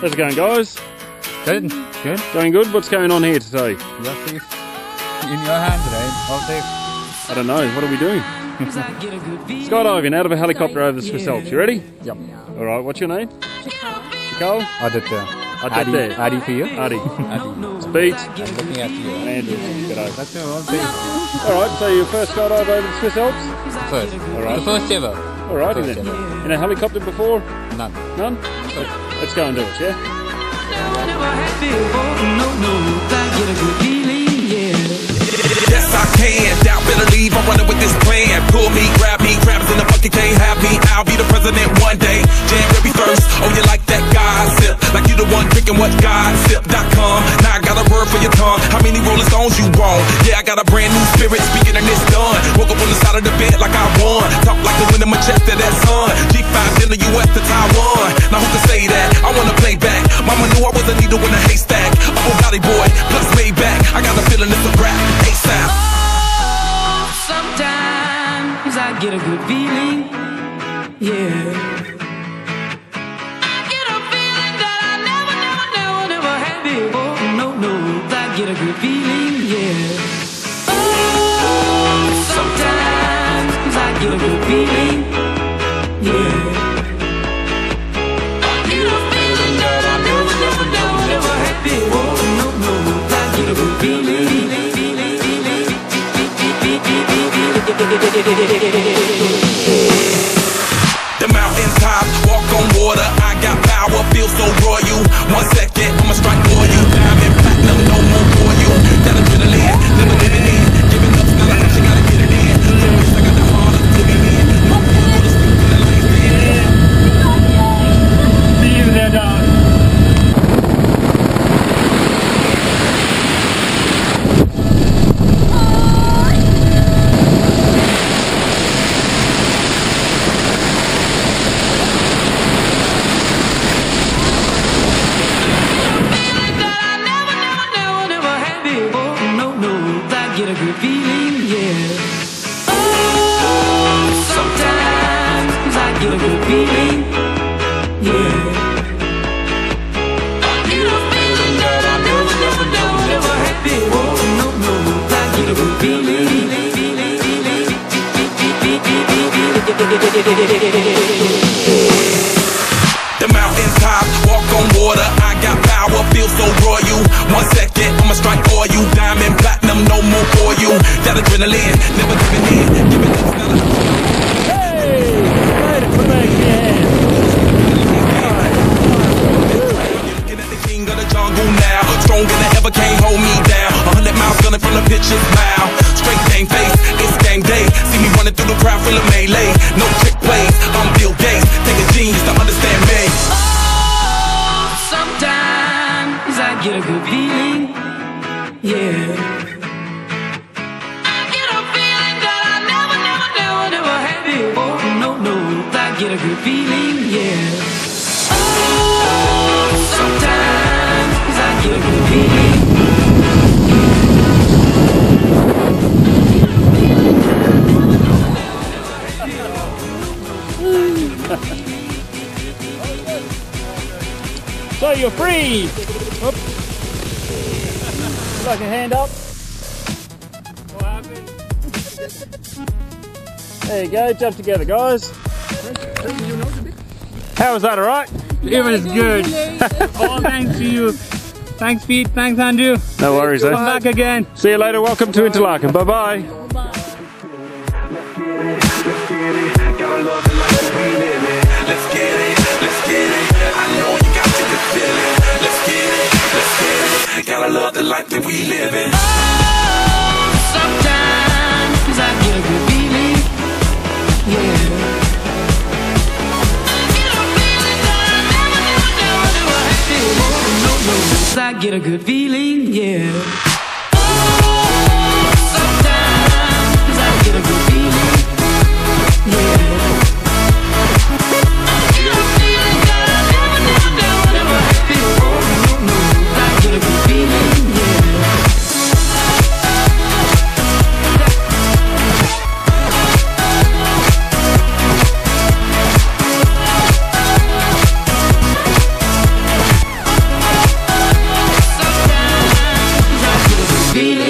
How's it going, guys? Good, good. Going good? What's going on here today? You're safe. In your hand today, all safe. I don't know. What are we doing? Skydiving out of a helicopter over the Swiss Alps. You ready? Yep. All right. What's your name? Shikha. Aditya. Adi for you? Adi. Adi. Speed. I'm looking at you. Andrew. G'day. That's your all safe. All right. So your first skydive over the Swiss Alps? First. All right. The first ever. All right. First In ever. a helicopter before? None. None? Let's go and do it, yeah? Yes, I can. Doubt, better leave. I'm running with this plan. Pull me, grab me, crabs in the bucket can't have me. I'll be the president one day. January 1st. Oh, you like that gossip? Like you the one drinking what gossip.com. Now I got a word for your tongue. How many Rolling Stones you want? Yeah, I got a brand new spirit. Speaking and it's done. Woke up on the side of the bed like I won. Talk like the wind in my chest to that sun. G5 in the US to Taiwan. Now who can say that? I wanna play back. Mama knew I was a needle in a haystack. A Bugatti boy, plus Maybach. I got a feeling it's a rap. ASAP. Sometimes I get a good feeling, yeah. I get a feeling that I never had before. No, I get a good feeling, yeah. Oh, sometimes I get a good feeling, yeah. I get a feeling that I never had before. No, I get a good feeling. The mountain top, walk on water. I got power, feel so royal. 1 second, I'ma strike for you. Diamond, platinum, no more for you. That adrenaline, never living in. Giving up, not a rush, you gotta get it in. I got the heart of the in. Go to sleep when the lights in. See you there, dog. Get a good feeling, yeah. Oh, sometimes I get a good feeling, yeah. I get a feeling that I never had before. No, I get a good feeling. The mountain top, walk on water. I got power, feel so royal. 1 second, I'ma strike for you. Diamond, platinum, no more for you. That adrenaline, never giving in. Giving up, not a Hey! Put it back in your hand. Looking at the king of the jungle now. Stronger than ever, can't hold me down. 100 miles gunning from the pitcher's mouth. Straight game face, it's game day. See me running through the crowd full of melee. No trick plays, I'm Bill Gates. Take a genius to understand me. Oh, sometimes I get a good feeling, yeah. I get a feeling that I never had before. No, I get a good feeling, yeah. Oh, sometimes I get a good feeling. So you're free. Oop. Like a hand up. There you go. Jump together, guys. How was that? All right? It was good. All thanks to you. Thanks, Pete. Thanks, Andrew. No worries, eh? Come back again. See you later. Welcome to Interlaken. Bye bye. Gotta love the life that we live in. Oh, sometimes I get a good feeling, yeah. I get a feeling that I never had before. No, I get a good feeling, yeah. Oh, sometimes I get a good feeling, yeah. I get a feeling that I never had before. No, I get a good feeling, yeah. feeling.